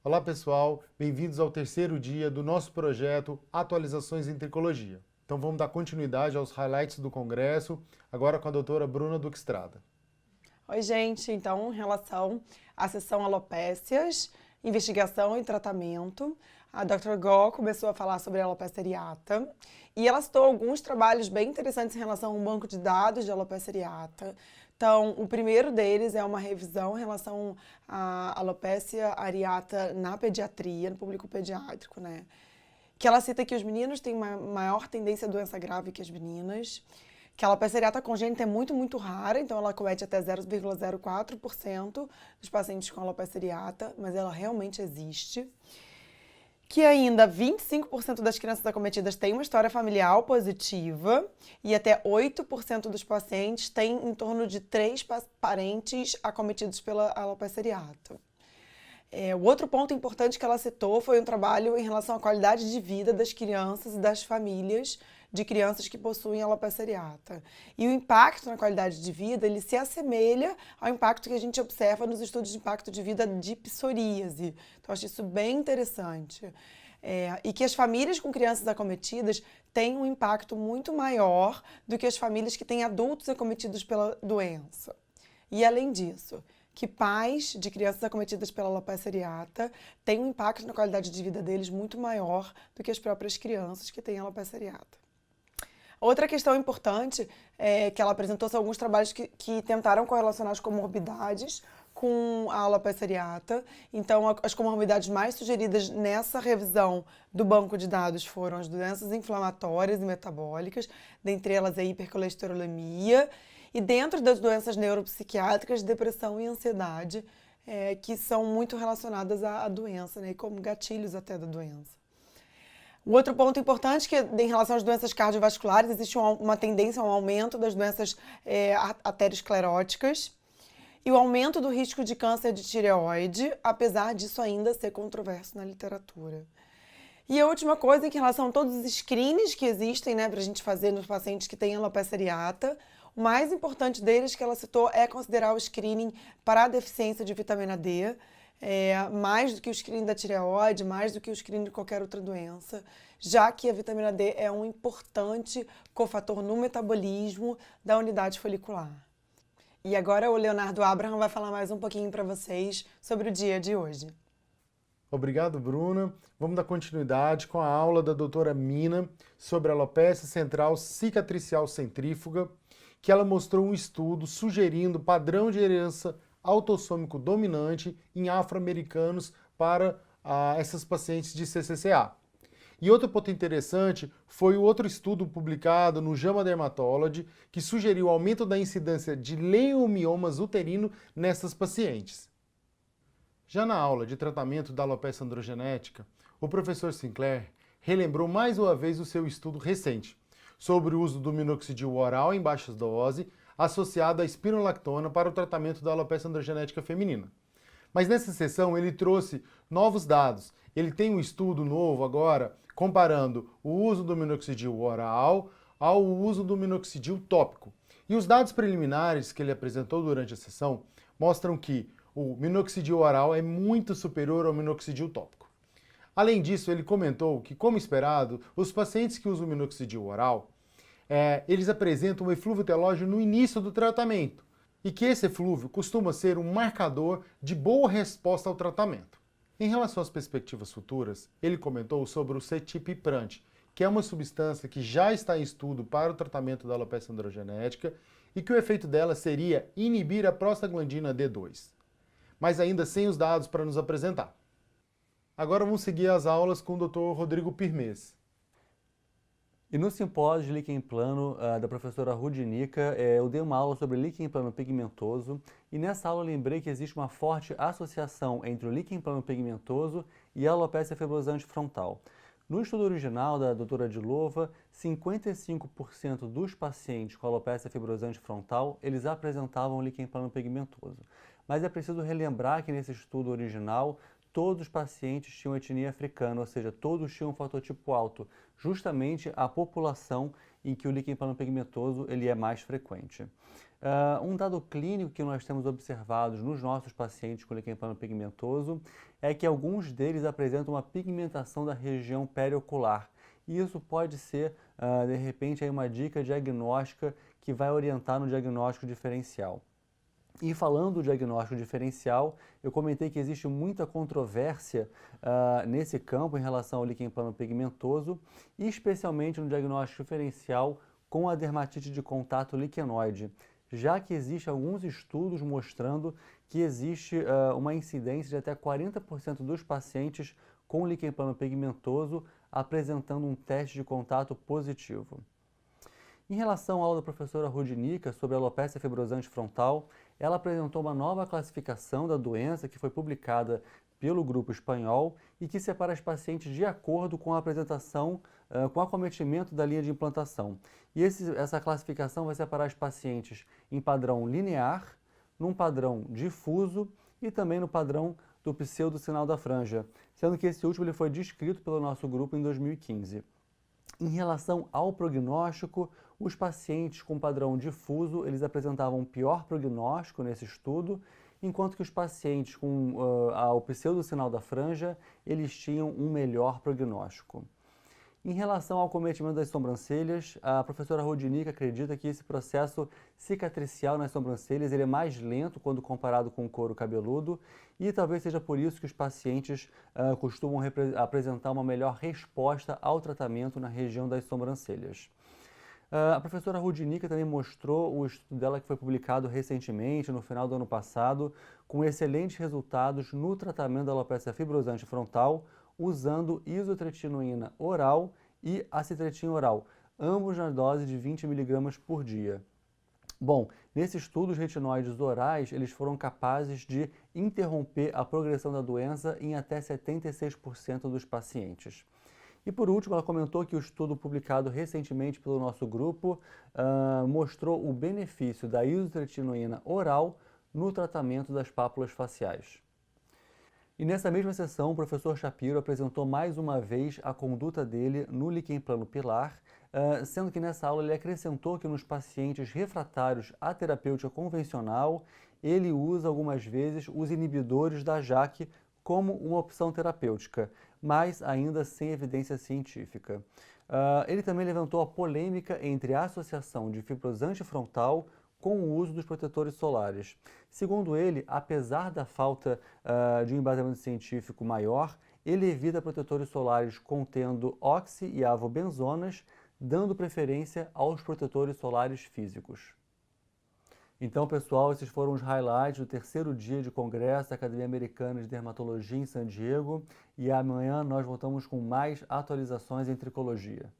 Olá pessoal, bem-vindos ao terceiro dia do nosso projeto Atualizações em Tricologia. Então vamos dar continuidade aos highlights do congresso, agora com a doutora Bruna Duque Estrada. Oi gente, então em relação à sessão alopécias, investigação e tratamento, a Dr. Go começou a falar sobre a alopecia areata e ela citou alguns trabalhos bem interessantes em relação a um banco de dados de alopecia areata. Então, o primeiro deles é uma revisão em relação à alopecia areata na pediatria, no público pediátrico, né? Que ela cita que os meninos têm uma maior tendência à doença grave que as meninas, que a alopecia areata congênita é muito rara, então ela comete até 0,04% dos pacientes com alopecia areata, mas ela realmente existe. Que ainda 25% das crianças acometidas têm uma história familiar positiva e até 8% dos pacientes têm em torno de 3 parentes acometidos pela alopecia areata. O outro ponto importante que ela citou foi um trabalho em relação à qualidade de vida das crianças e das famílias de crianças que possuem alopecia areata. E o impacto na qualidade de vida, ele se assemelha ao impacto que a gente observa nos estudos de impacto de vida de psoríase. Então, eu acho isso bem interessante. E que as famílias com crianças acometidas têm um impacto muito maior do que as famílias que têm adultos acometidos pela doença. E, além disso, que pais de crianças acometidas pela alopecia areata têm um impacto na qualidade de vida deles muito maior do que as próprias crianças que têm alopecia areata. Outra questão importante é que ela apresentou são alguns trabalhos que tentaram correlacionar as comorbidades com a alopecia areata. Então, as comorbidades mais sugeridas nessa revisão do banco de dados foram as doenças inflamatórias e metabólicas, dentre elas a hipercolesterolemia, e dentro das doenças neuropsiquiátricas, depressão e ansiedade, que são muito relacionadas à doença, né, e como gatilhos até da doença. O outro ponto importante é que, em relação às doenças cardiovasculares, existe uma tendência a um aumento das doenças ateroscleróticas e o aumento do risco de câncer de tireoide, apesar disso ainda ser controverso na literatura. E a última coisa é que, em relação a todos os screens que existem, né, para a gente fazer nos pacientes que têm alopecia areata, o mais importante deles que ela citou é considerar o screening para a deficiência de vitamina D, mais do que o screening da tireoide, mais do que o screening de qualquer outra doença, já que a vitamina D é um importante cofator no metabolismo da unidade folicular. E agora o Leonardo Abraham vai falar mais um pouquinho para vocês sobre o dia de hoje. Obrigado, Bruna. Vamos dar continuidade com a aula da doutora Mina sobre a alopecia central cicatricial centrífuga, que ela mostrou um estudo sugerindo padrão de herança autossômico dominante em afro-americanos para essas pacientes de CCCA. E outro ponto interessante foi o outro estudo publicado no JAMA Dermatology, que sugeriu aumento da incidência de leiomiomas uterino nessas pacientes. Já na aula de tratamento da alopecia androgenética, o professor Sinclair relembrou mais uma vez o seu estudo recente sobre o uso do minoxidil oral em baixas doses associado à espironolactona para o tratamento da alopecia androgenética feminina. Mas nessa sessão ele trouxe novos dados. Ele tem um estudo novo agora comparando o uso do minoxidil oral ao uso do minoxidil tópico. E os dados preliminares que ele apresentou durante a sessão mostram que o minoxidil oral é muito superior ao minoxidil tópico. Além disso, ele comentou que, como esperado, os pacientes que usam minoxidil oral eles apresentam um eflúvio telógeno no início do tratamento e que esse eflúvio costuma ser um marcador de boa resposta ao tratamento. Em relação às perspectivas futuras, ele comentou sobre o cetipiprant, que é uma substância que já está em estudo para o tratamento da alopecia androgenética e que o efeito dela seria inibir a prostaglandina D2, mas ainda sem os dados para nos apresentar. Agora vamos seguir as aulas com o Dr. Rodrigo Pirmez. E no simpósio de líquen plano da professora Rudinica, eu dei uma aula sobre líquen plano pigmentoso e nessa aula eu lembrei que existe uma forte associação entre o líquen plano pigmentoso e a alopecia fibrosante frontal. No estudo original da doutora Dilova, 55% dos pacientes com alopecia fibrosante frontal, eles apresentavam líquen plano pigmentoso. Mas é preciso relembrar que nesse estudo original, todos os pacientes tinham etnia africana, ou seja, todos tinham um fatotipo alto, justamente a população em que o líquen plano-pigmentoso ele é mais frequente. Um dado clínico que nós temos observados nos nossos pacientes com líquen plano-pigmentoso é que alguns deles apresentam uma pigmentação da região periocular. E isso pode ser, de repente, aí uma dica diagnóstica que vai orientar no diagnóstico diferencial. E falando do diagnóstico diferencial, eu comentei que existe muita controvérsia nesse campo em relação ao líquen plano-pigmentoso, e especialmente no diagnóstico diferencial com a dermatite de contato liquenoide, já que existem alguns estudos mostrando que existe uma incidência de até 40% dos pacientes com líquen plano-pigmentoso apresentando um teste de contato positivo. Em relação à aula da professora Rudinica sobre a alopecia fibrosante frontal, ela apresentou uma nova classificação da doença que foi publicada pelo grupo espanhol e que separa os pacientes de acordo com a apresentação, com o acometimento da linha de implantação. E essa classificação vai separar os pacientes em padrão linear, num padrão difuso e também no padrão do pseudo-sinal da franja, sendo que esse último ele foi descrito pelo nosso grupo em 2015. Em relação ao prognóstico, os pacientes com padrão difuso, eles apresentavam um pior prognóstico nesse estudo, enquanto que os pacientes com o pseudo-sinal da franja, eles tinham um melhor prognóstico. Em relação ao acometimento das sobrancelhas, a professora Rudinica acredita que esse processo cicatricial nas sobrancelhas ele é mais lento quando comparado com o couro cabeludo e talvez seja por isso que os pacientes costumam apresentar uma melhor resposta ao tratamento na região das sobrancelhas. A professora Rudinica também mostrou o estudo dela que foi publicado recentemente, no final do ano passado, com excelentes resultados no tratamento da alopecia fibrosante frontal, usando isotretinoína oral e acitretin oral, ambos na dose de 20 mg por dia. Bom, nesse estudo, os retinoides orais eles foram capazes de interromper a progressão da doença em até 76% dos pacientes. E por último, ela comentou que o estudo publicado recentemente pelo nosso grupo mostrou o benefício da isotretinoína oral no tratamento das pápulas faciais. E nessa mesma sessão, o professor Shapiro apresentou mais uma vez a conduta dele no líquen plano pilar, sendo que nessa aula ele acrescentou que nos pacientes refratários à terapêutica convencional, ele usa algumas vezes os inibidores da JAK como uma opção terapêutica, mas ainda sem evidência científica. Ele também levantou a polêmica entre a associação de fibrosante frontal com o uso dos protetores solares. Segundo ele, apesar da falta de um embasamento científico maior, ele evita protetores solares contendo oxi e avobenzonas, dando preferência aos protetores solares físicos. Então, pessoal, esses foram os highlights do terceiro dia de congresso da Academia Americana de Dermatologia em San Diego, e amanhã nós voltamos com mais atualizações em tricologia.